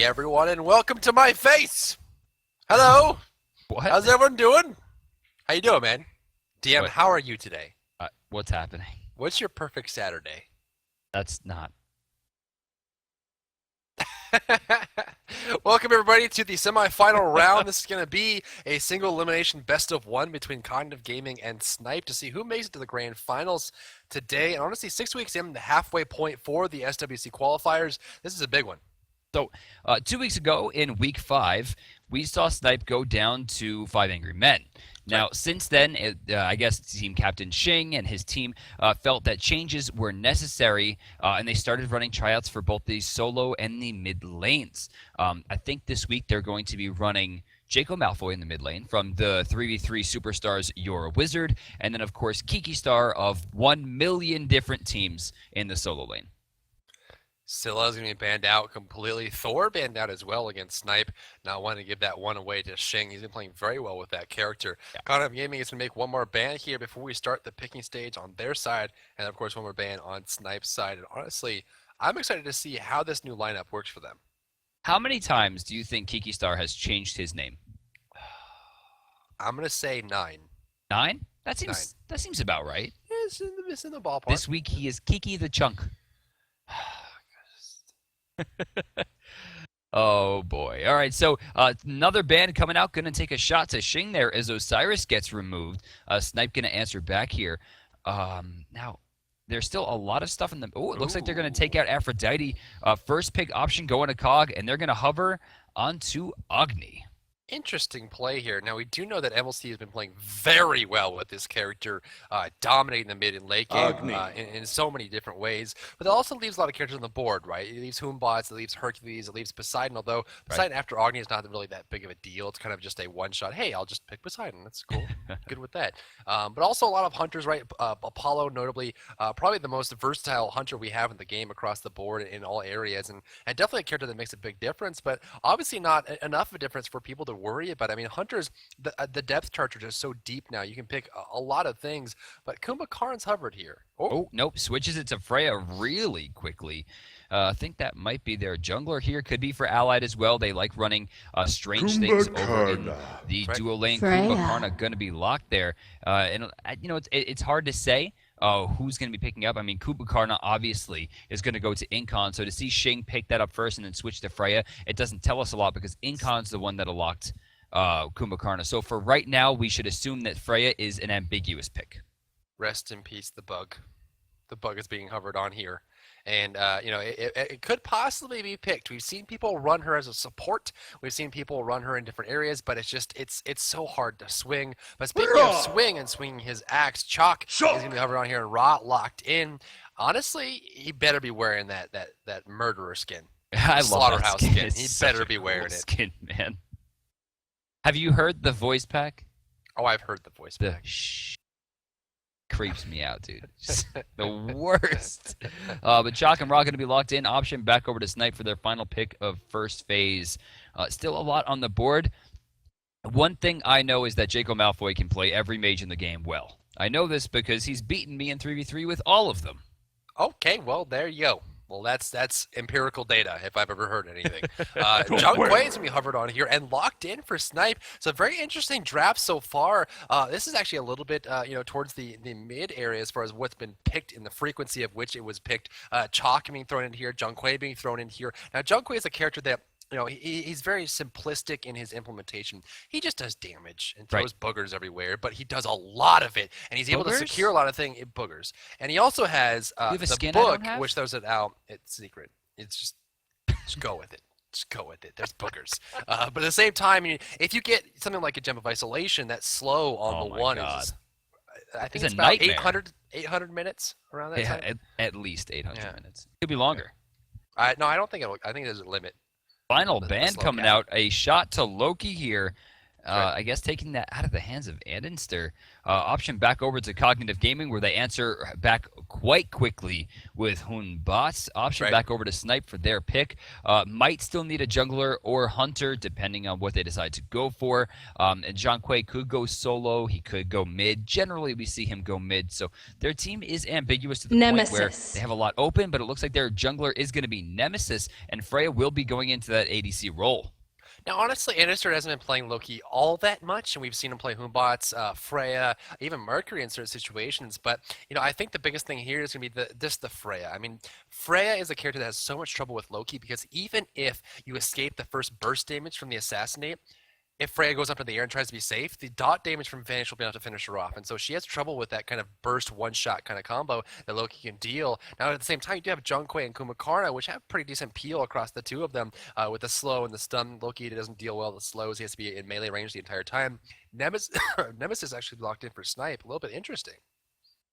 Hey everyone, and welcome to my face. Hello. What? How's everyone doing? How you doing, man? DM, What? how are you today? What's happening? What's your perfect Saturday? That's not. Welcome everybody to the semifinal round. This is going to be a single elimination best of one between Cognitive Gaming and Snipe to see who makes it to the grand finals today. And honestly, 6 weeks in, the halfway point for the SWC qualifiers. This is a big one. So, 2 weeks ago in week 5, we saw Snipe go down to 5 Angry Men. Now, since then, I guess team captain Shing and his team felt that changes were necessary, and they started running tryouts for both the solo and the mid lanes. I think this week they're going to be running Jaco Malfoy in the mid lane from the 3v3 superstars You're a Wizard, and then, of course, Kiki Star of 1 million different teams in the solo lane. Scylla's going to be banned out completely. Thor banned out as well against Snipe. Not wanting to give that one away to Shing. He's been playing very well with that character. Yeah. Cognitive Gaming is going to make one more ban here before we start the picking stage on their side. And, of course, one more ban on Snipe's side. And honestly, I'm excited to see how this new lineup works for them. How many times do you think Kiki Star has changed his name? I'm going to say 9. 9? That seems about right. It's in the ballpark. This week he is Kiki the Chunk. Oh boy. All right, so another ban coming out, going to take a shot to Shing there as Osiris gets removed. Snipe going to answer back here. Now, there's still a lot of stuff in the... Oh, it looks like they're going to take out Aphrodite. First pick option going to Cog, and they're going to hover onto Agni. Interesting play here. Now, we do know that MLC has been playing very well with this character, dominating the mid and late game in so many different ways. But it also leaves a lot of characters on the board, right? It leaves Hoombots, it leaves Hercules, it leaves Poseidon, although Poseidon after Agni is not really that big of a deal. It's kind of just a one-shot, hey, I'll just pick Poseidon. That's cool. Good with that. But also a lot of hunters, right? Apollo, notably, probably the most versatile hunter we have in the game across the board in all areas. And definitely a character that makes a big difference, but obviously not enough of a difference for people to worry about. I mean, hunters, the depth charts are just so deep now. You can pick a lot of things, but Kumbhakarn's hovered here. Oh, nope. Switches it to Freya really quickly. I think that might be their jungler here. Could be for Allied as well. They like running strange things over in the dual lane. Kumbhakarna going to be locked there. And, you know, it's hard to say who's going to be picking up. I mean, Kumbhakarna obviously is going to go to Incon. So to see Shing pick that up first and then switch to Freya, it doesn't tell us a lot because Incon's the one that locked Kumbhakarna. So for right now, we should assume that Freya is an ambiguous pick. Rest in peace, the bug. The bug is being hovered on here. And, you know, it could possibly be picked. We've seen people run her as a support. We've seen people run her in different areas, but it's just, it's so hard to swing. But speaking of swing and swinging his axe, Chalk is going to be hovered on here and Ra locked in. Honestly, he better be wearing that murderer skin. I love Slaughterhouse that skin. He better be wearing it. Skin, man. Have you heard the voice pack? Oh, I've heard the voice pack. Creeps me out, dude. Just the worst. But Chalk and Ra going to be locked in. Option back over to Snipe for their final pick of first phase. Still a lot on the board. One thing I know is that Jaco Malfoy can play every mage in the game well. I know this because he's beaten me in 3v3 with all of them. Okay, well, there you go. Well, that's empirical data, if I've ever heard anything. Jung Kuei is going to be hovered on here and locked in for Snipe. So very interesting draft so far. This is actually a little bit, you know, towards the mid area as far as what's been picked and the frequency of which it was picked. Chalk being thrown in here, Jung Kuei being thrown in here. Now, Jung Kuei is a character that, you know, he's very simplistic in his implementation. He just does damage and throws boogers everywhere, but he does a lot of it, and he's able to secure a lot of things. Boogers, and he also has the book, which throws it out. It's secret. It's just go with it. Just go with it. There's boogers. But at the same time, if you get something like a Gem of Isolation, that's slow on the one. Is, I think it's about 800 minutes around that time. At least 800 minutes. Could be longer. No, I don't think I think there's a limit. Final ban coming out. A shot to Loki here I guess taking that out of the hands of Andenster. Option back over to Cognitive Gaming, where they answer back quite quickly with Hunbots. Option back over to Snipe for their pick. Might still need a jungler or hunter, depending on what they decide to go for. And Zhang could go solo. He could go mid. Generally, we see him go mid. So their team is ambiguous to the point where they have a lot open, but it looks like their jungler is going to be Nemesis, and Freya will be going into that ADC role. Now, honestly, Andenster hasn't been playing Loki all that much, and we've seen him play Hunbots, Freya, even Mercury in certain situations. But, I think the biggest thing here is going to be the Freya. I mean, Freya is a character that has so much trouble with Loki because even if you escape the first burst damage from the Assassinate, if Freya goes up in the air and tries to be safe, the dot damage from Vanish will be able to finish her off. And so she has trouble with that kind of burst one-shot kind of combo that Loki can deal. Now, at the same time, you do have Zhang and Kumakarna, which have pretty decent peel across the two of them with the slow and the stun. Loki doesn't deal well with the slows. He has to be in melee range the entire time. Nemesis actually locked in for Snipe. A little bit interesting.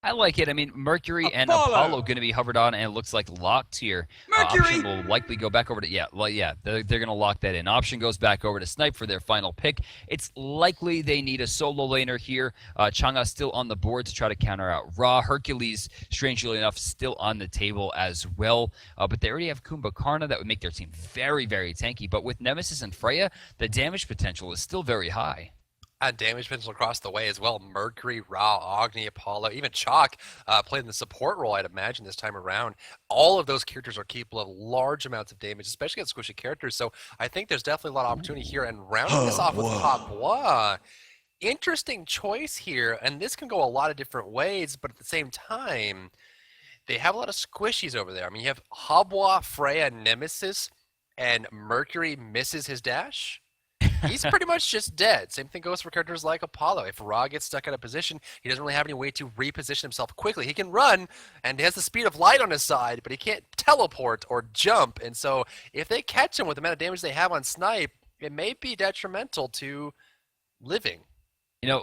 I like it. I mean, Mercury and Apollo going to be hovered on, and it looks like locked here. Option will likely go back over to they're going to lock that in. Option goes back over to Snipe for their final pick. It's likely they need a solo laner here. Chang'e still on the board to try to counter out Ra. Hercules, strangely enough, still on the table as well. But they already have Kumbhakarna that would make their team very, very tanky. But with Nemesis and Freya, the damage potential is still very high. Damage potential across the way as well. Mercury, Ra, Agni, Apollo, even Chalk played in the support role, I'd imagine, this time around. All of those characters are capable of large amounts of damage, especially against squishy characters. So I think there's definitely a lot of opportunity here. And rounding this off with Habwa, interesting choice here. And this can go a lot of different ways, but at the same time, they have a lot of squishies over there. I mean, you have Habwa, Freya, Nemesis, and Mercury misses his dash. He's pretty much just dead. Same thing goes for characters like Apollo. If Ra gets stuck out of position, he doesn't really have any way to reposition himself quickly. He can run, and he has the speed of light on his side, but he can't teleport or jump. And so if they catch him with the amount of damage they have on Snipe, it may be detrimental to living.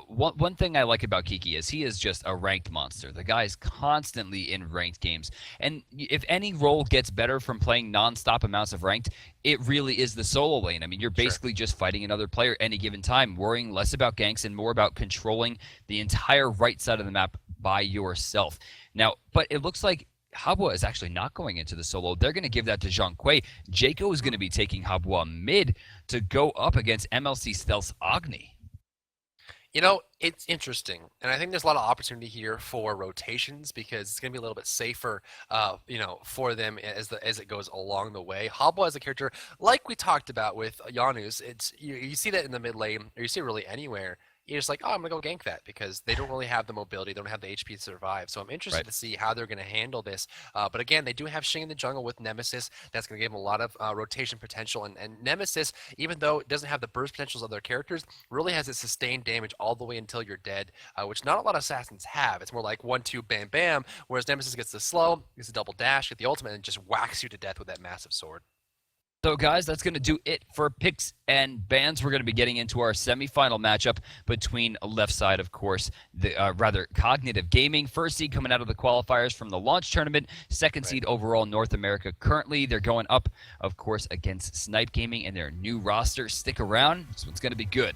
One thing I like about Kiki is he is just a ranked monster. The guy is constantly in ranked games. And if any role gets better from playing non-stop amounts of ranked, it really is the solo lane. I mean, you're basically just fighting another player at any given time, worrying less about ganks and more about controlling the entire right side of the map by yourself. Now, but it looks like Habwa is actually not going into the solo. They're going to give that to Zhang Kui. Jaco is going to be taking Habwa mid to go up against MLC Stealth's Agni. It's interesting, and I think there's a lot of opportunity here for rotations because it's going to be a little bit safer, for them as it goes along the way. Habwa is a character, like we talked about with Janus, it's you see that in the mid lane, or you see it really anywhere. You're just like, I'm going to go gank that because they don't really have the mobility. They don't have the HP to survive. So I'm interested to see how they're going to handle this. But again, they do have Xing in the jungle with Nemesis. That's going to give them a lot of rotation potential. And Nemesis, even though it doesn't have the burst potentials of their characters, really has its sustained damage all the way until you're dead, which not a lot of assassins have. It's more like 1-2, bam, bam, whereas Nemesis gets the slow, gets the double dash, get the ultimate, and just whacks you to death with that massive sword. So, guys, that's going to do it for picks and bans. We're going to be getting into our semifinal matchup between left side, of course, Cognitive Gaming. First seed coming out of the qualifiers from the launch tournament. Second seed overall North America. Currently, they're going up, of course, against Snipe Gaming and their new roster. Stick around. This one's going to be good.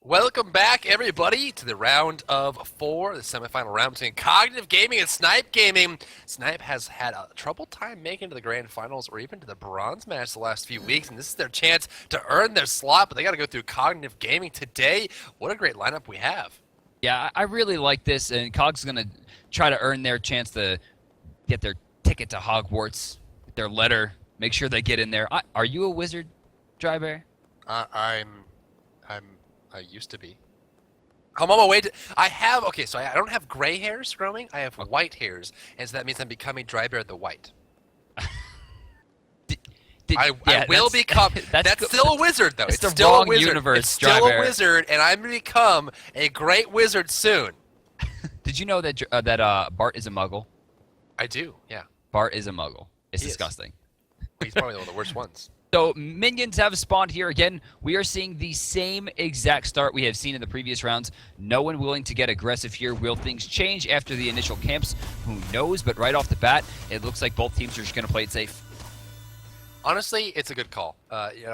Welcome back, everybody, to the round of 4, the semifinal round between Cognitive Gaming and Snipe Gaming. Snipe has had a troubled time making it to the grand finals or even to the bronze match the last few weeks, and this is their chance to earn their slot, but they got to go through Cognitive Gaming today. What a great lineup we have. Yeah, I really like this, and Cog's going to try to earn their chance to get their ticket to Hogwarts, their letter, make sure they get in there. Are you a wizard, Drybear? I used to be. I'm on my way to. So I don't have gray hairs growing. I have white hairs, and so that means I'm becoming Drybear the White. I will become. That's still a wizard, though. It's the still wrong a wizard. universe, it's still Drybear. a wizard, and I'm going to become a great wizard soon. Did you know that Bart is a Muggle? I do. Yeah. Bart is a Muggle. It's disgusting. He's probably one of the worst ones. So minions have spawned here again. We are seeing the same exact start we have seen in the previous rounds. No one willing to get aggressive here. Will things change after the initial camps? Who knows? But right off the bat, it looks like both teams are just going to play it safe. Honestly, it's a good call.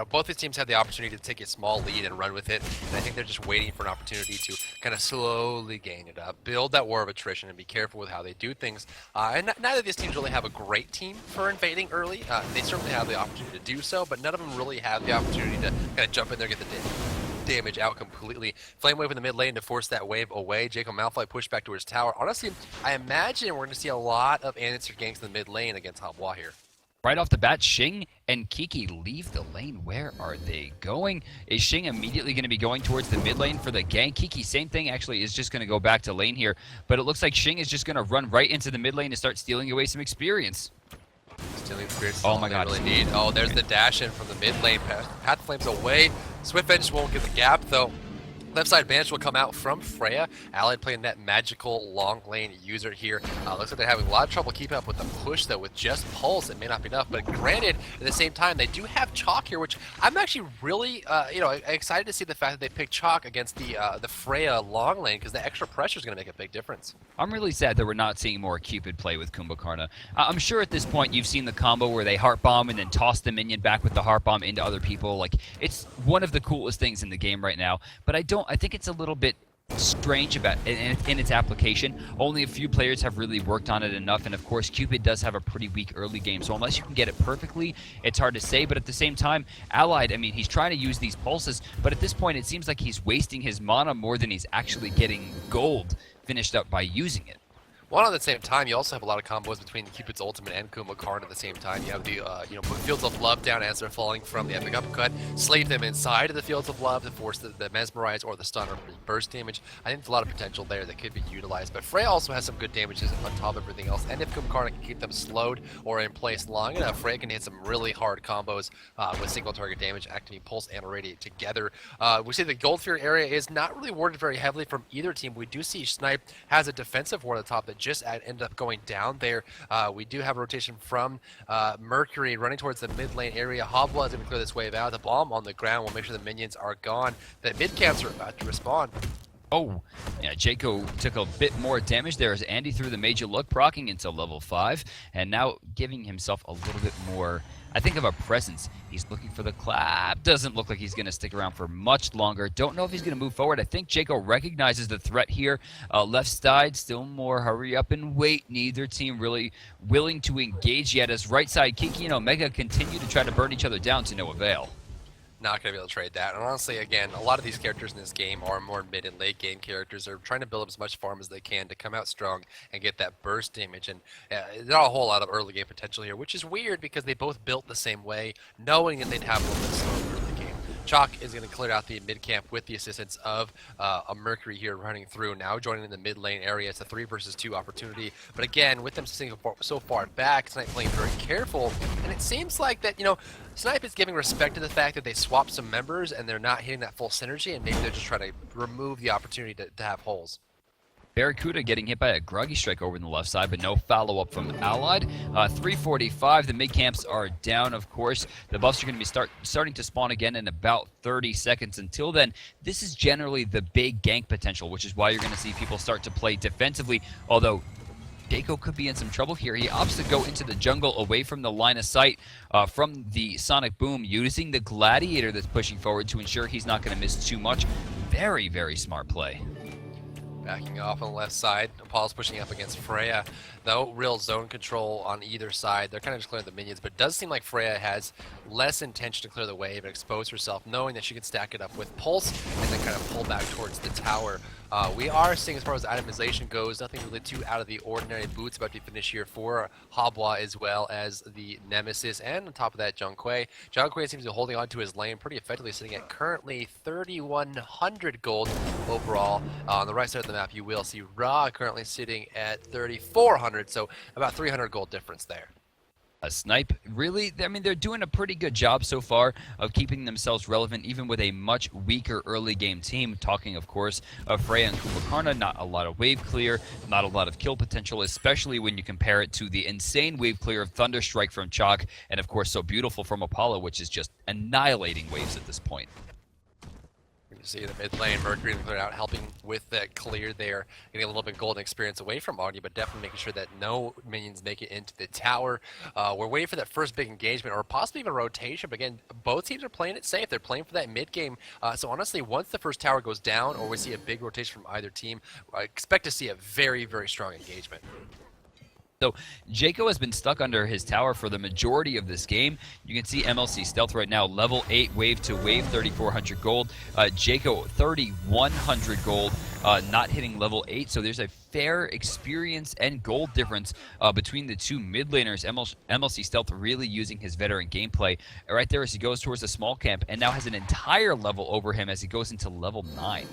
Both these teams had the opportunity to take a small lead and run with it, and I think they're just waiting for an opportunity to kind of slowly gain it up, build that war of attrition, and be careful with how they do things. And neither of these teams really have a great team for invading early. They certainly have the opportunity to do so, but none of them really have the opportunity to kind of jump in there and get the damage out completely. Flame Wave in the mid lane to force that wave away. Jacob Malfoy pushed back to his tower. Honestly, I imagine we're going to see a lot of unanswered ganks in the mid lane against Habwa here. Right off the bat, Xing and Kiki leave the lane. Where are they going? Is Xing immediately going to be going towards the mid lane for the gank? Kiki, same thing, actually, is just going to go back to lane here. But it looks like Xing is just going to run right into the mid lane and start stealing away some experience. Stealing experience. Oh my god. Really need. Oh, there's the dash in from the mid lane. Path Flames away. Swift Edge won't get the gap, though. Left side advantage will come out from Freya. Allied playing that magical long lane user here. Looks like they're having a lot of trouble keeping up with the push, though, with just Pulse. It may not be enough, but granted, at the same time, they do have Chalk here, which I'm actually really, excited to see the fact that they picked Chalk against the Freya long lane, because the extra pressure is going to make a big difference. I'm really sad that we're not seeing more Cupid play with Kumbhakarna. I'm sure at this point you've seen the combo where they heart bomb and then toss the minion back with the heart bomb into other people. Like, it's one of the coolest things in the game right now, but I think it's a little bit strange about in its application. Only a few players have really worked on it enough, and of course Cupid does have a pretty weak early game, so unless you can get it perfectly, it's hard to say. But at the same time, Allied, I mean, he's trying to use these pulses, but at this point it seems like he's wasting his mana more than he's actually getting gold finished up by using it. One at the same time, you also have a lot of combos between Cupid's ultimate and Kumbhakarna at the same time. You have the, put Fields of Love down as they're falling from the Epic Uppercut, slave them inside of the Fields of Love to force the Mesmerize or the Stun or burst damage. I think there's a lot of potential there that could be utilized, but Freya also has some good damages on top of everything else, and if Kumbhakarna can keep them slowed or in place long enough, Freya can hit some really hard combos with single target damage, activating Pulse and Radiate together. We see the Gold Fear area is not really warded very heavily from either team. We do see Snipe has a defensive ward at the top that just ended up going down there. We do have a rotation from Mercury running towards the mid lane area. Habwa is going to clear this wave out. The bomb on the ground will make sure the minions are gone. The mid camps are about to respawn. Oh, yeah, Jaco took a bit more damage there as Andy threw the major look, proccing into level 5, and now giving himself a little bit more, I think, of a presence. He's looking for the clap. Doesn't look like he's going to stick around for much longer. Don't know if he's going to move forward. I think Jaco recognizes the threat here. Left side, still more hurry up and wait. Neither team really willing to engage yet, as right side, Kiki and Omega continue to try to burn each other down to no avail. Not going to be able to trade that. And honestly, again, a lot of these characters in this game are more mid and late game characters. They're trying to build up as much farm as they can to come out strong and get that burst damage. And not a whole lot of early game potential here, which is weird because they both built the same way, knowing that they'd have a little bit slower early game. Chalk is going to clear out the mid camp with the assistance of a Mercury here running through, now joining in the mid lane area. It's a 3 versus 2 opportunity, but again, with them sitting so far back, Snipe playing very careful, and it seems like that, Snipe is giving respect to the fact that they swapped some members and they're not hitting that full synergy, and maybe they're just trying to remove the opportunity to have holes. Barracuda getting hit by a groggy strike over in the left side, but no follow-up from Allied. 345, the mid-camps are down, of course. The buffs are going to be starting to spawn again in about 30 seconds. Until then, this is generally the big gank potential, which is why you're going to see people start to play defensively, although Daco could be in some trouble here. He opts to go into the jungle away from the line of sight from the Sonic Boom, using the Gladiator that's pushing forward to ensure he's not going to miss too much. Very, very smart play. Backing off on the left side. Apollo's pushing up against Freya. No real zone control on either side. They're kind of just clearing the minions, but it does seem like Freya has less intention to clear the wave and expose herself, knowing that she can stack it up with Pulse and then kind of pull back towards the tower. We are seeing, as far as itemization goes, nothing really too out of the ordinary. Boots about to be finished here for Habwa, as well as the Nemesis, and on top of that, Zhonghui. Zhonghui seems to be holding on to his lane pretty effectively, sitting at currently 3,100 gold overall. On the right side of the map, you will see Ra currently sitting at 3,400, so about 300 gold difference there. Snipe, really, I mean, they're doing a pretty good job so far of keeping themselves relevant, even with a much weaker early game team. Talking, of course, of Freya and Kumbhakarna, not a lot of wave clear, not a lot of kill potential, especially when you compare it to the insane wave clear of Thunderstrike from Chalk, and of course, so beautiful from Apollo, which is just annihilating waves at this point. See the mid lane, Mercury cleared out, helping with that clear there, getting a little bit golden experience away from Agni, but definitely making sure that no minions make it into the tower. We're waiting for that first big engagement, or possibly even rotation, but again, both teams are playing it safe. They're playing for that mid game, so honestly, once the first tower goes down, or we see a big rotation from either team, I expect to see a very, very strong engagement. So Jaco has been stuck under his tower for the majority of this game. You can see MLC Stealth right now, level 8, wave to wave, 3,400 gold. Jaco, 3,100 gold, not hitting level 8. So there's a fair experience and gold difference between the two mid laners. MLC Stealth really using his veteran gameplay right there as he goes towards the small camp, and now has an entire level over him as he goes into level 9.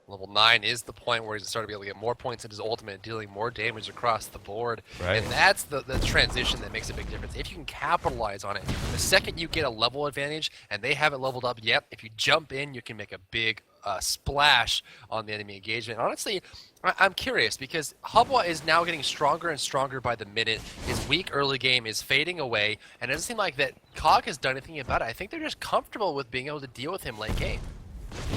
Level 9 is the point where he's starting to be able to get more points in his ultimate and dealing more damage across the board. Right. And that's the transition that makes a big difference. If you can capitalize on it, the second you get a level advantage and they haven't leveled up yet, if you jump in, you can make a big splash on the enemy engagement. Honestly, I'm curious because Habwa is now getting stronger and stronger by the minute. His weak early game is fading away, and it doesn't seem like that COG has done anything about it. I think they're just comfortable with being able to deal with him late game.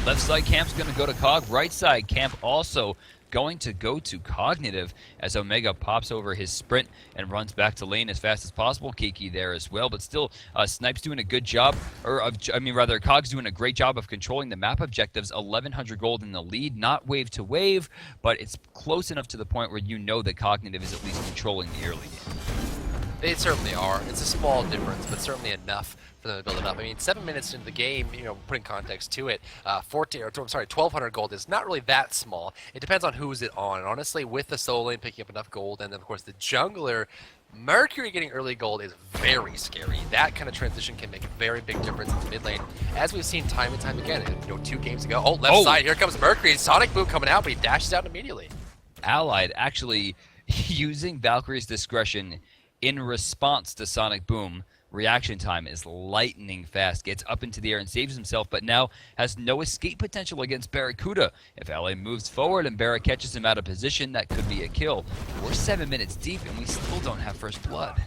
Left side camp's going to go to COG. Right side camp also going to go to Cognitive as Omega pops over his sprint and runs back to lane as fast as possible. Kiki there as well, but still Snipe's doing a good job, COG's doing a great job of controlling the map objectives. 1,100 gold in the lead, not wave to wave, but it's close enough to the point where you know that Cognitive is at least controlling the early game. They certainly are. It's a small difference, but certainly enough for them to build it up. I mean, 7 minutes into the game, you know, putting context to it, 1,200 gold is not really that small. It depends on who's it on. And honestly, with the solo lane picking up enough gold, and then of course the jungler, Mercury getting early gold is very scary. That kind of transition can make a very big difference in the mid lane, as we've seen time and time again. And, you know, 2 games ago, left side, here comes Mercury. Sonic Boom coming out, but he dashes out immediately. Allied actually using Valkyrie's discretion in response to Sonic Boom. Reaction time is lightning fast, gets up into the air and saves himself, but now has no escape potential against Barracuda. If Ally moves forward and Barra catches him out of position, that could be a kill. We're 7 minutes deep and we still don't have first blood.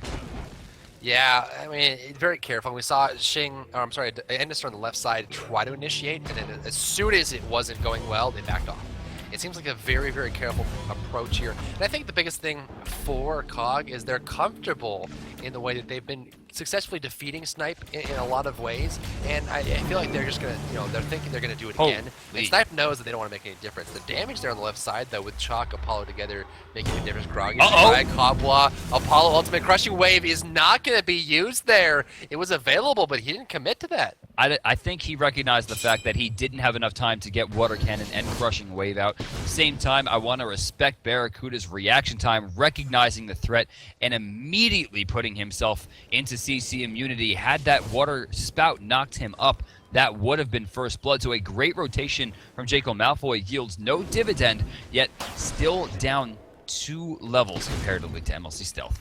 Yeah, I mean, very careful. We saw Ennis on the left side try to initiate, and then as soon as it wasn't going well, they backed off. It seems like a very, very careful approach here. And I think the biggest thing for COG is they're comfortable in the way that they've been successfully defeating Snipe in a lot of ways. And I feel like they're just going to, you know, they're thinking they're going to do it again. And Snipe knows that they don't want to make any difference. The damage there on the left side, though, with Chalk, Apollo together, making a difference. Groggy, Kabwa, Apollo Ultimate Crushing Wave is not going to be used there. It was available, but he didn't commit to that. I think he recognized the fact that he didn't have enough time to get Water Cannon and Crushing Wave out. Same time, I want to respect Barracuda's reaction time, recognizing the threat, and immediately putting himself into CC immunity. Had that water spout knocked him up, that would have been first blood. So a great rotation from Jaco Malfoy yields no dividend, yet still down 2 levels comparatively to MLC Stealth.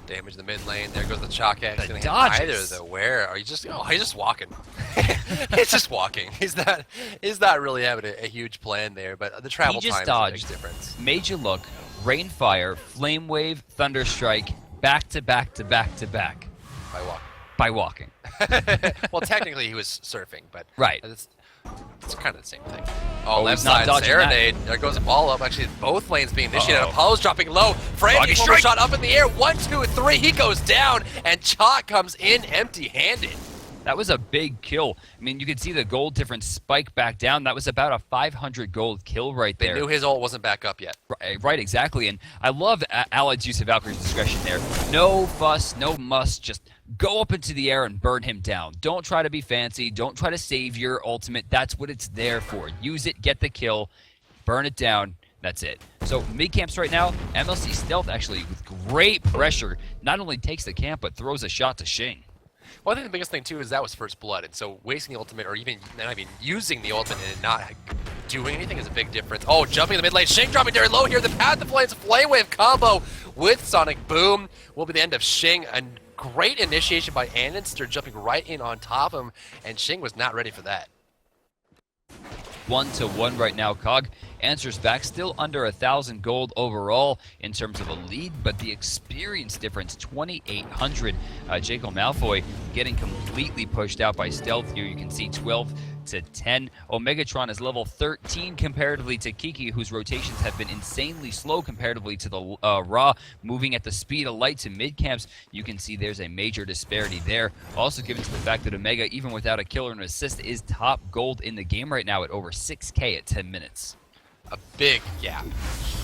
Damage in the mid lane. There goes the Chalk X. The dodges. Either the where are you just? Oh, he's just walking. He's just walking. He's not really having a huge plan there. But the travel time is a big difference. Made you look. Rainfire, Flame Wave, Thunder Strike, back to back to back to back. By walking. Well, technically he was surfing, but right. It's kind of the same thing. Oh, left side Serenade. There goes Apollo up. Actually, both lanes being initiated. Apollo's dropping low. Frankie shot up in the air. 1, 2, 3. He goes down, and Chalk comes in empty-handed. That was a big kill. I mean, you could see the gold difference spike back down. That was about a 500 gold kill right there. They knew his ult wasn't back up yet. Right, exactly. And I love Allied's use of Valkyrie's discretion there. No fuss, no muss, just go up into the air and burn him down. Don't try to be fancy. Don't try to save your ultimate. That's what it's there for. Use it, get the kill, burn it down. That's it. So mid camps right now, MLC Stealth actually with great pressure not only takes the camp but throws a shot to Xing. Well, I think the biggest thing, too, is that was first blood, and so wasting the ultimate, or even not even using the ultimate and not doing anything is a big difference. Oh, jumping in the mid lane, Xing dropping very low here, the Path of Flames Flame Wave combo with Sonic Boom will be the end of Xing. A great initiation by Anninster, jumping right in on top of him, and Xing was not ready for that. 1-1 right now. Cog answers back, still under 1,000 gold overall in terms of a lead, but the experience difference, 2,800. Jacob Malfoy getting completely pushed out by Stealth here. You can see 12-10. Omegatron is level 13 comparatively to Kiki, whose rotations have been insanely slow comparatively to the Ra, moving at the speed of light to mid camps. You can see there's a major disparity there. Also given to the fact that Omega, even without a kill or an assist, is top gold in the game right now at over 6K at 10 minutes. A big gap,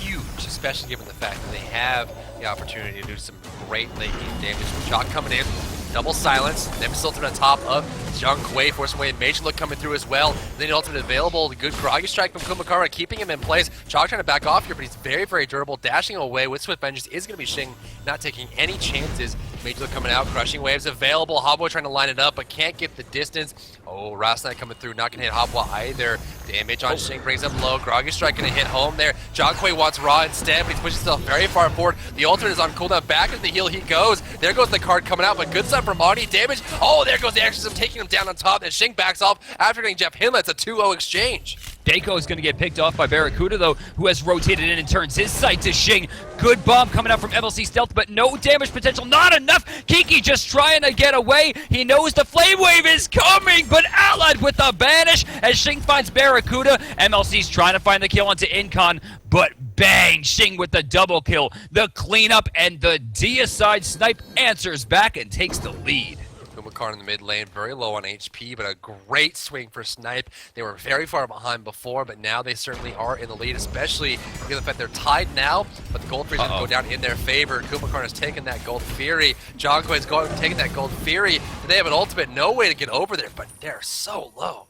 huge, especially given the fact that they have the opportunity to do some great late game damage. Chalk coming in, double silence, then still to the top of Junk Wei, forcing away Major Look coming through as well. Then the ultimate available, the good Karagi strike from Kumakara, keeping him in place. Chalk trying to back off here, but he's very, very durable, dashing away with Swift Vengeance. Is going to be Shing, not taking any chances. Major Look coming out, crushing waves available. Hobwa trying to line it up, but can't get the distance. Oh, Rasnite coming through, not going to hit Hobwa either. Damage on Shing brings up low. Groggy strike going to hit home there. Jonkway wants Ra instead, but he's pushing himself very far forward. The ultimate is on cooldown. Back into the heal he goes. There goes the card coming out, but good stuff from Audi. Damage. Oh, there goes the exorcism, taking him down on top. And Shing backs off after getting Jeff Himla. It's a 2-0 exchange. Dako is going to get picked off by Barracuda, though, who has rotated in and turns his sight to Shing. Good bomb coming out from MLC Stealth, but no damage potential. Not enough. Kiki just trying to get away. He knows the Flame Wave is coming, but allied with the banish as Shing finds Barracuda. MLC's trying to find the kill onto Incon, but bang! Shing with the double kill. The cleanup and the deicide Snipe answers back and takes the lead. Kumakar in the mid lane, very low on HP, but a great swing for Snipe. They were very far behind before, but now they certainly are in the lead, especially given the fact they're tied now, but the Gold Fury's going to go down in their favor. Kumakar has taken that Gold Fury. Jongko's taking that Gold Fury. They have an ultimate, no way to get over there, but they're so low.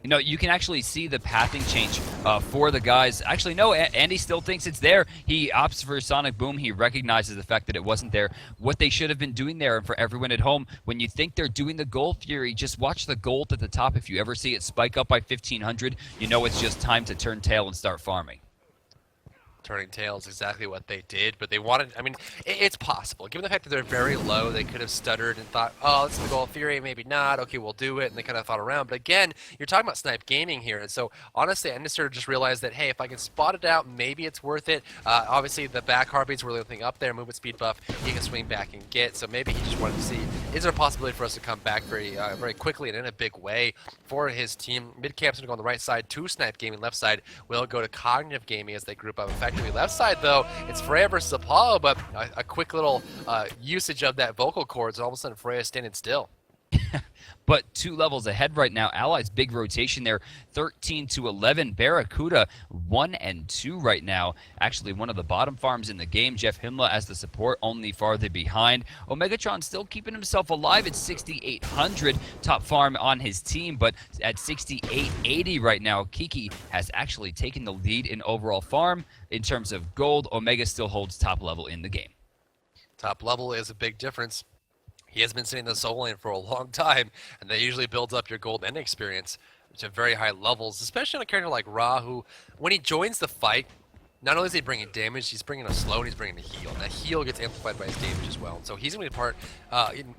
You know, you can actually see the pathing change for the guys. Actually, no, Andy still thinks it's there. He opts for Sonic Boom. He recognizes the fact that it wasn't there. What they should have been doing there, and for everyone at home, when you think they're doing the Gold Fury, just watch the gold at the top. If you ever see it spike up by 1,500, you know it's just time to turn tail and start farming. Turning tail is exactly what they did, but they wanted, I mean, it's possible. Given the fact that they're very low, they could have stuttered and thought, oh, this is the Gold Fury, maybe not, okay, we'll do it, and they kind of thought around. But again, you're talking about Snipe Gaming here, and so honestly, I just realized that, hey, if I can spot it out, maybe it's worth it. Obviously, the back heartbeats were the only thing up there, movement speed buff, he can swing back and get, so maybe he just wanted to see, is there a possibility for us to come back very quickly and in a big way for his team? Mid-camp's going to go on the right side to Snipe Gaming, left side will go to Cognitive Gaming as they group up effectively. Left side, though, it's Freya versus Apollo, but a quick little usage of that vocal cords, and all of a sudden Freya's standing still. But 2 levels ahead right now. Allies big rotation there, 13-11. Barracuda 1-2 right now. Actually, one of the bottom farms in the game. Jeff Himla as the support, only farther behind. Omegatron still keeping himself alive at 6,800. Top farm on his team, but at 6,880 right now. Kiki has actually taken the lead in overall farm. In terms of gold, Omega still holds top level in the game. Top level is a big difference. He has been sitting in the solo lane for a long time, and that usually builds up your gold end experience to very high levels, especially on a character like Ra, who, when he joins the fight, not only is he bringing damage, he's bringing a slow and he's bringing a heal. And that heal gets amplified by his damage as well. And so he's going to be part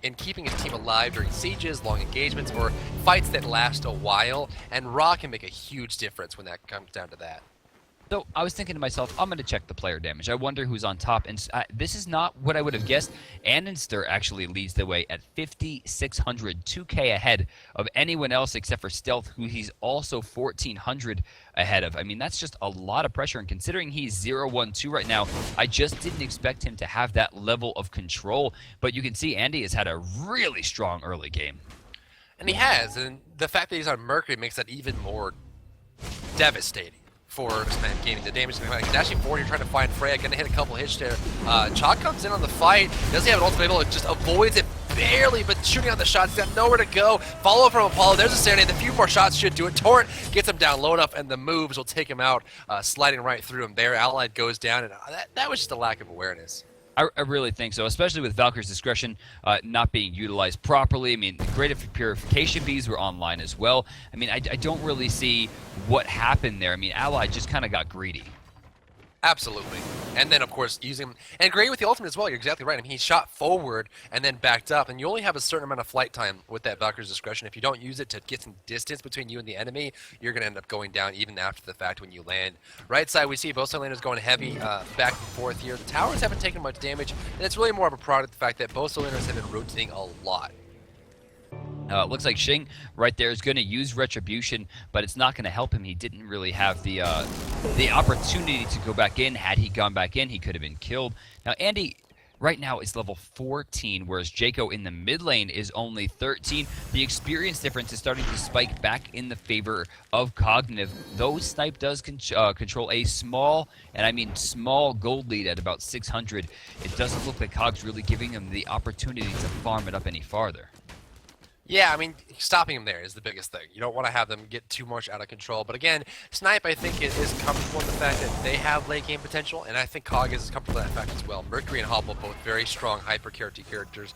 in keeping his team alive during sieges, long engagements, or fights that last a while, and Ra can make a huge difference when that comes down to that. So I was thinking to myself, I'm going to check the player damage. I wonder who's on top. And this is not what I would have guessed. Annenster actually leads the way at 5,600, 2K ahead of anyone else except for Stealth, who he's also 1,400 ahead of. I mean, that's just a lot of pressure. And considering he's 0-1-2 right now, I just didn't expect him to have that level of control. But you can see Andy has had a really strong early game. And he has. And the fact that he's on Mercury makes that even more devastating for Snipe Gaming. The damage is coming out. He's dashing forward, you're trying to find Freya, gonna hit a couple hits there. Chalk comes in on the fight, doesn't have an ultimate able, just avoids it barely, but shooting out the shots, he's got nowhere to go. Follow from Apollo, there's a Serenade, a few more shots should do it. Torrent gets him down low enough, and the moves will take him out, sliding right through him there. Allied goes down, and that was just a lack of awareness. I really think so, especially with Valkyrie's discretion not being utilized properly. I mean, great if purification bees were online as well. I mean, I don't really see what happened there. I mean, Allied just kind of got greedy. Absolutely. And then, of course, using... And great with the ultimate as well, you're exactly right. I mean, he shot forward and then backed up, and you only have a certain amount of flight time with that Valkyrie's Discretion. If you don't use it to get some distance between you and the enemy, you're going to end up going down even after the fact when you land. Right side, we see both side laners going heavy back and forth here. The towers haven't taken much damage, and it's really more of a product of the fact that both side laners have been rotating a lot. It looks like Xing right there is going to use Retribution, but it's not going to help him. He didn't really have the opportunity to go back in. Had he gone back in, he could have been killed. Now, Andy right now is level 14, whereas Jaco in the mid lane is only 13. The experience difference is starting to spike back in the favor of Cognitive, though Snipe does control a small, and I mean small, gold lead at about 600. It doesn't look like Cog's really giving him the opportunity to farm it up any farther. Yeah, I mean, stopping him there is the biggest thing. You don't want to have them get too much out of control. But again, Snipe, I think, is comfortable in the fact that they have late game potential, and I think Cog is comfortable in that fact as well. Mercury and Hobble, both very strong hyper carry characters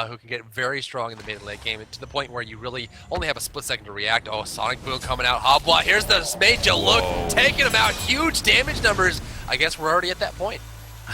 who can get very strong in the mid and late game, to the point where you really only have a split second to react. Oh, Sonic Boom coming out. Hobble, here's the Major look, taking him out. Huge damage numbers. I guess we're already at that point.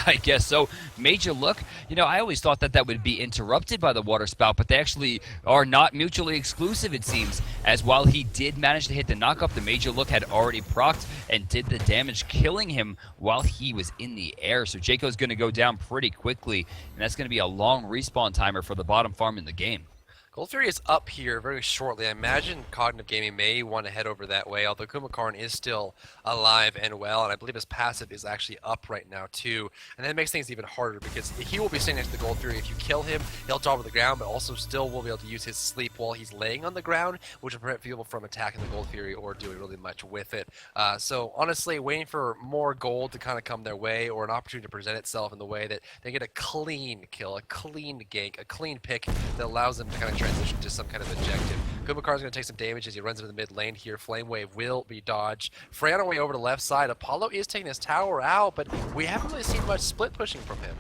I guess so. Major look, you know, I always thought that that would be interrupted by the water spout, but they actually are not mutually exclusive, it seems, as while he did manage to hit the knockup, the Major look had already procced and did the damage, killing him while he was in the air. So Jaco's going to go down pretty quickly, and that's going to be a long respawn timer for the bottom farm in the game. Gold Fury is up here very shortly. I imagine Cognitive Gaming may want to head over that way, although Kumakarn is still alive and well, and I believe his passive is actually up right now too. And that makes things even harder because he will be staying next to the Gold Fury. If you kill him, he'll drop to the ground, but also still will be able to use his sleep while he's laying on the ground, which will prevent people from attacking the Gold Fury or doing really much with it. So honestly, waiting for more gold to kind of come their way, or an opportunity to present itself in the way that they get a clean kill, a clean gank, a clean pick that allows them to kind of transition to some kind of objective. Kumakar's going to take some damage as he runs into the mid lane here. Flame Wave will be dodged. Frey on our way over to the left side. Apollo is taking his tower out, but we haven't really seen much split pushing from him.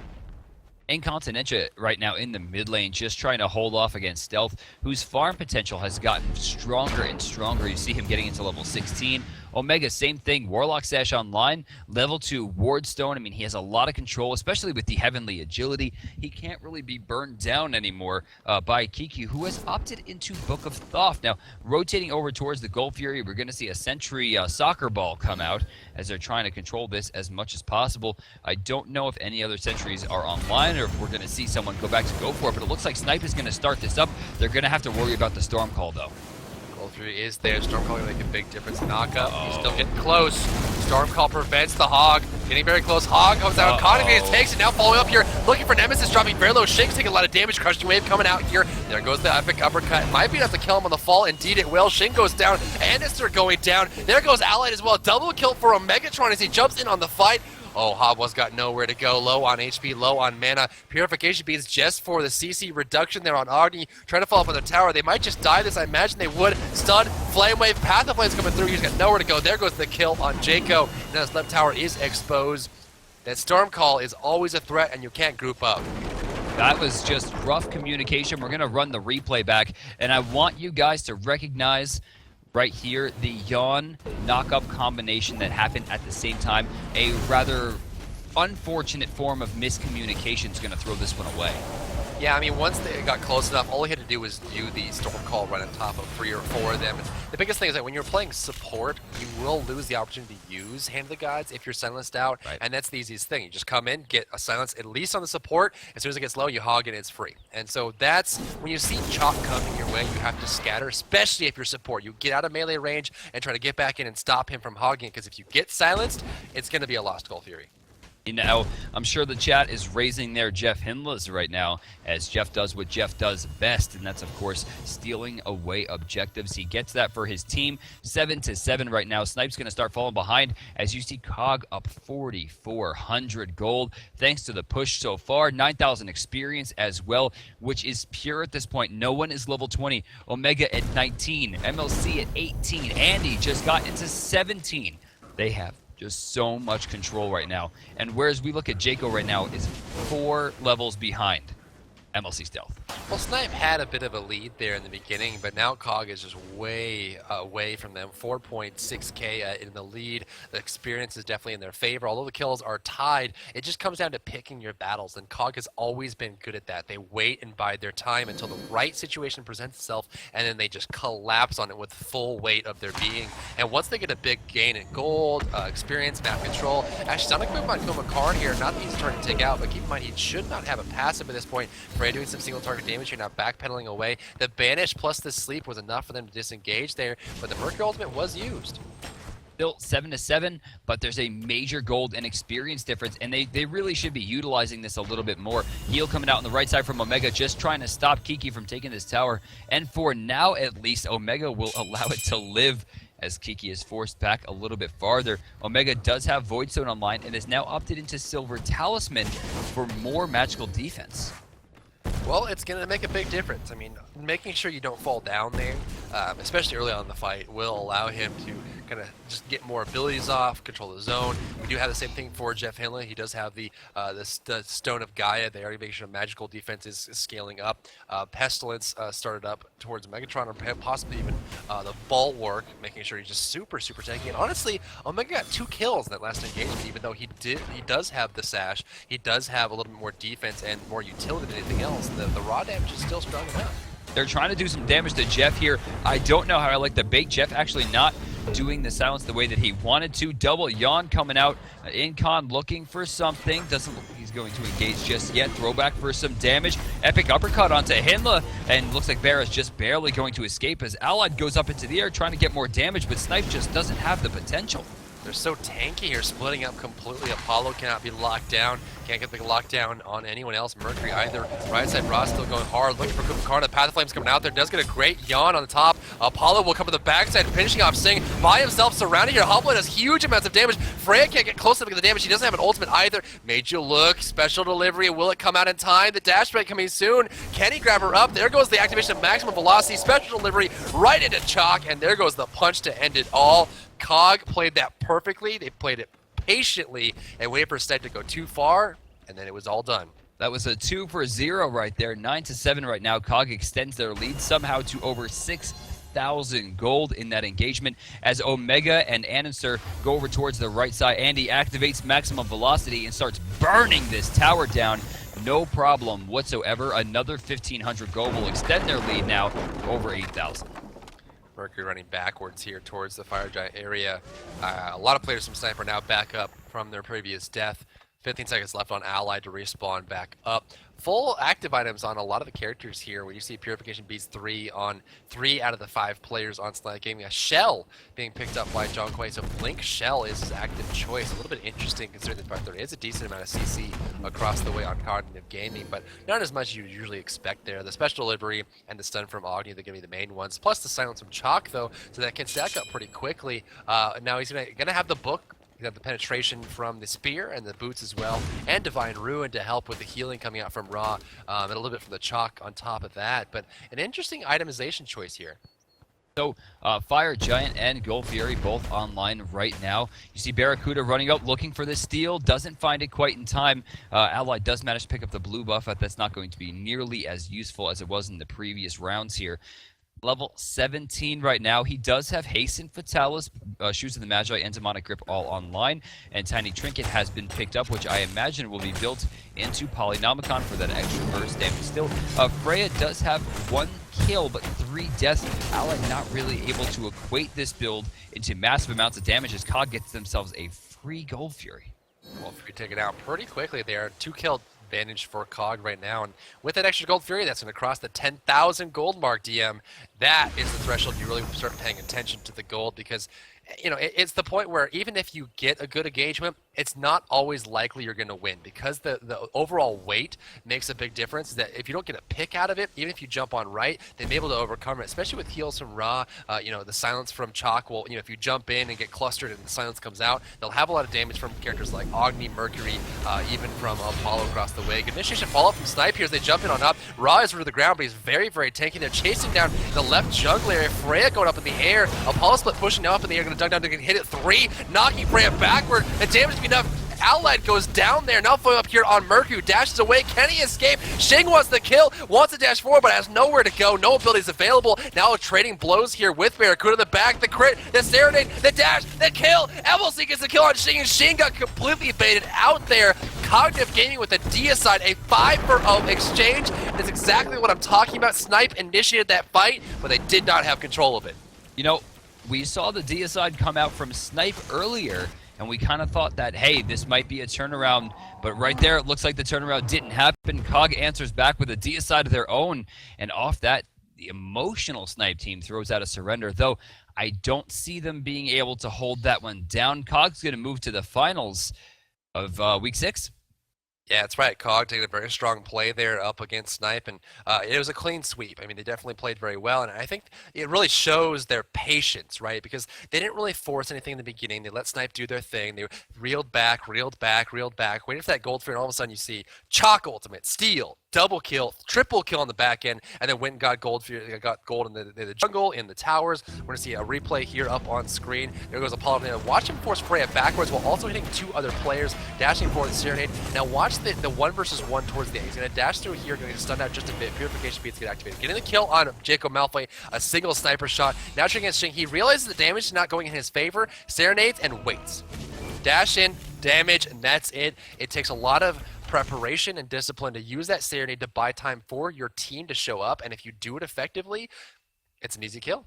Incontinentia right now in the mid lane, just trying to hold off against Stealth, whose farm potential has gotten stronger and stronger. You see him getting into level 16. Omega, same thing. Warlock Sash online. Level 2 Wardstone. I mean, he has a lot of control, especially with the Heavenly Agility. He can't really be burned down anymore by Kiki, who has opted into Book of Thoth. Now, rotating over towards the Gold Fury, we're going to see a Sentry Soccer Ball come out as they're trying to control this as much as possible. I don't know if any other sentries are online or if we're going to see someone go back to go for it, but it looks like Snipe is going to start this up. They're going to have to worry about the Storm Call, though. Gold Fury is there. Storm Call going to make a big difference. Knockup. He's still getting close. Storm Call prevents the Hog. Getting very close. Hog comes out. Cognitive takes it. Now following up here. Looking for Nemesis. Dropping very low. Shing's taking a lot of damage. Crushing Wave coming out here. There goes the epic uppercut. Might be enough to kill him on the fall. Indeed it will. Shing goes down. Anister going down. There goes Allied as well. Double kill for a Megatron as he jumps in on the fight. Oh, Hobwa's got nowhere to go. Low on HP, low on mana. Purification Beads just for the CC reduction there on Agni. Trying to follow up on the tower. They might just die this. I imagine they would. Stun, Flame Wave, Path of Flames coming through. He's got nowhere to go. There goes the kill on Jaco. Now his left tower is exposed. That Storm Call is always a threat, and you can't group up. That was just rough communication. We're going to run the replay back, and I want you guys to recognize right here the Yawn knock-up combination that happened at the same time. A rather unfortunate form of miscommunication is going to throw this one away. Yeah, I mean, once they got close enough, all he had to do was do the Storm Call right on top of 3 or 4 of them. And the biggest thing is that when you're playing support, you will lose the opportunity to use Hand of the Gods if you're silenced out, right. And that's the easiest thing. You just come in, get a silence at least on the support. As soon as it gets low, you hog it, and it's free. And so that's, when you see Chop coming your way, you have to scatter, especially if you're support. You get out of melee range and try to get back in and stop him from hogging, because if you get silenced, it's going to be a lost Gold Fury. You know, I'm sure the chat is raising their Jeff Hindless right now, as Jeff does what Jeff does best, and that's, of course, stealing away objectives. He gets that for his team. 7-7 right now. Snipe's going to start falling behind as you see Cog up 4,400 gold. Thanks to the push so far. 9,000 experience as well, which is pure at this point. No one is level 20. Omega at 19. MLC at 18. Andy just got into 17. They have just so much control right now. And whereas we look at Jaco right now is 4 levels behind. MLC Stealth. Well, Snipe had a bit of a lead there in the beginning, but now Cog is just way away from them. 4.6k in the lead. The experience is definitely in their favor. Although the kills are tied, it just comes down to picking your battles, and Cog has always been good at that. They wait and bide their time until the right situation presents itself, and then they just collapse on it with full weight of their being. And once they get a big gain in gold, experience, map control, actually sounded like about Makarn here. Not that he's trying to take out, but keep in mind he should not have a passive at this point. Frey doing some single target damage here, now backpedaling away. The banish plus the sleep was enough for them to disengage there, but the Mercury ultimate was used. Still 7-7, but there's a major gold and experience difference, and they really should be utilizing this a little bit more. Heal coming out on the right side from Omega, just trying to stop Kiki from taking this tower, and for now at least, Omega will allow it to live as Kiki is forced back a little bit farther. Omega does have Voidstone online and is now opted into Silver Talisman for more magical defense. Well, it's going to make a big difference. I mean, making sure you don't fall down there, especially early on in the fight, will allow him to kind of just get more abilities off, control the zone. We do have the same thing for Jeff Hinley. He does have the Stone of Gaia there, making sure magical defense is scaling up. Pestilence started up towards Megatron, or possibly even the Bulwark, making sure he's just super tanky. And honestly, Omega got 2 kills in that last engagement, even though he does have the Sash. He does have a little bit more defense and more utility than anything else. The raw damage is still strong enough. They're trying to do some damage to Jeff here. I don't know how I like the bait. Jeff actually not doing the silence the way that he wanted to. Double Yawn coming out. Incon looking for something. Doesn't look like he's going to engage just yet. Throwback for some damage. Epic uppercut onto Hinla. And looks like Bear is just barely going to escape as Allied goes up into the air trying to get more damage, but Snipe just doesn't have the potential. They're so tanky here, splitting up completely. Apollo cannot be locked down. Can't get the lockdown on anyone else. Mercury either. Right side, Ross still going hard, looking for Kumakar. The Path of Flames coming out there. Does get a great yawn on the top. Apollo will come to the backside, finishing off Sing by himself, surrounded here. Hopla does huge amounts of damage. Freya can't get close enough to the damage. He doesn't have an ultimate either. Made you look. Special delivery. Will it come out in time? The dash break coming soon. Can he grab her up? There goes the activation of maximum velocity. Special delivery right into Chalk, and there goes the punch to end it all. Cog played that perfectly. They played it patiently and waited for Snipe to go too far, and then it was all done. That was a 2 for 0 right there. 9-7 right now. Cog extends their lead somehow to over 6,000 gold in that engagement as Omega and Ananser go over towards the right side. Andy activates maximum velocity and starts burning this tower down. No problem whatsoever. Another 1,500 gold will extend their lead now to over 8,000. Mercury running backwards here towards the Fire Giant area. A lot of players from Snipe are now back up from their previous death. 15 seconds left on Allied to respawn back up. Full active items on a lot of the characters here, where you see Purification beats 3 on 3 out of the 5 players on Snipe Gaming. A Shell being picked up by John Quay, so Blink Shell is his active choice. A little bit interesting considering the fact there is a decent amount of CC across the way on Cognitive Gaming, but not as much as you usually expect there. The Special Delivery and the Stun from Agni, they're going to be the main ones, plus the Silence from Chalk, though, so that can stack up pretty quickly. Now he's gonna have the book. You have the penetration from the spear and the boots as well, and Divine Ruin to help with the healing coming out from Ra, and a little bit from the Chalk on top of that. But an interesting itemization choice here. So, Fire Giant and Gold Fury both online right now. You see Barracuda running up, looking for the steal, doesn't find it quite in time. Allied does manage to pick up the blue buff, but that's not going to be nearly as useful as it was in the previous rounds here. Level 17 right now. He does have Hasten, Fatalis, Shoes of the Magi, and Demonic Grip all online. And Tiny Trinket has been picked up, which I imagine will be built into Polynomicon for that extra burst damage. Still, Freya does have 1 kill, but 3 deaths. Allied not really able to equate this build into massive amounts of damage as Cog gets themselves a free Gold Fury. Gold Fury taken out pretty quickly there. 2 killed. Advantage for Cog right now, and with that extra Gold Fury that's going to cross the 10,000 gold mark, DM, that is the threshold you really start paying attention to the gold, because you know it's the point where even if you get a good engagement, it's not always likely you're going to win, because the overall weight makes a big difference. That if you don't get a pick out of it, even if you jump on right, they may be able to overcome it, especially with heals from Ra. You know, the silence from Chalk will, you know, if you jump in and get clustered and the silence comes out, they'll have a lot of damage from characters like Agni, Mercury, even from Apollo across the way. Good initiation follow-up from Snipe here as they jump in on up. Ra is rooted to the ground, but he's very tanky. They're chasing down the left jungle area. Freya going up in the air. Apollo split pushing now up in the air, going to dunk down to hit it 3, knocking Freya backward. The damage to be enough. Allied goes down there. Now up here on Merku, dashes away. Can he escape? Shing wants the kill, wants to dash forward, but has nowhere to go. No abilities available. Now trading blows here with Barracuda in the back. The crit, the Serenade, the dash, the kill. Evelcy gets the kill on Shing, and Shing got completely baited out there. Cognitive Gaming with a deicide, a 5-for-0 exchange. That's exactly what I'm talking about. Snipe initiated that fight, but they did not have control of it. You know, we saw the deicide come out from Snipe earlier, and we kind of thought that, hey, this might be a turnaround, but right there, it looks like the turnaround didn't happen. Cog answers back with a deicide of their own, and off that, the emotional Snipe team throws out a surrender, though I don't see them being able to hold that one down. Cog's going to move to the finals of Week 6. Yeah, that's right. Cog did a very strong play there up against Snipe, and it was a clean sweep. I mean, they definitely played very well, and I think it really shows their patience, right? Because they didn't really force anything in the beginning. They let Snipe do their thing. They reeled back, waited for that gold fear, and all of a sudden you see Chalk ultimate, steal, double kill, triple kill on the back end, and then went and got gold in the jungle, in the towers. We're going to see a replay here up on screen. There goes Apollo. Watch him force Freya backwards while also hitting 2 other players, dashing forward the Serenade. Now watch the 1-versus-1 towards the end. He's going to dash through here, going to stun out just a bit. Purification speeds get activated. Getting the kill on Jacob Malfoy, a single sniper shot. Now trying against Shing. He realizes the damage is not going in his favor, serenades, and waits. Dash in, damage, and that's it. It takes a lot of preparation and discipline to use that Serenade to buy time for your team to show up, and if you do it effectively, it's an easy kill.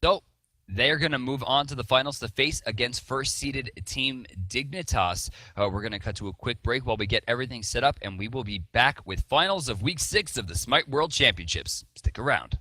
So they're going to move on to the finals to face against first-seeded Team Dignitas. We're going to cut to a quick break while we get everything set up, and we will be back with finals of Week 6 of the Smite World Championships. Stick around.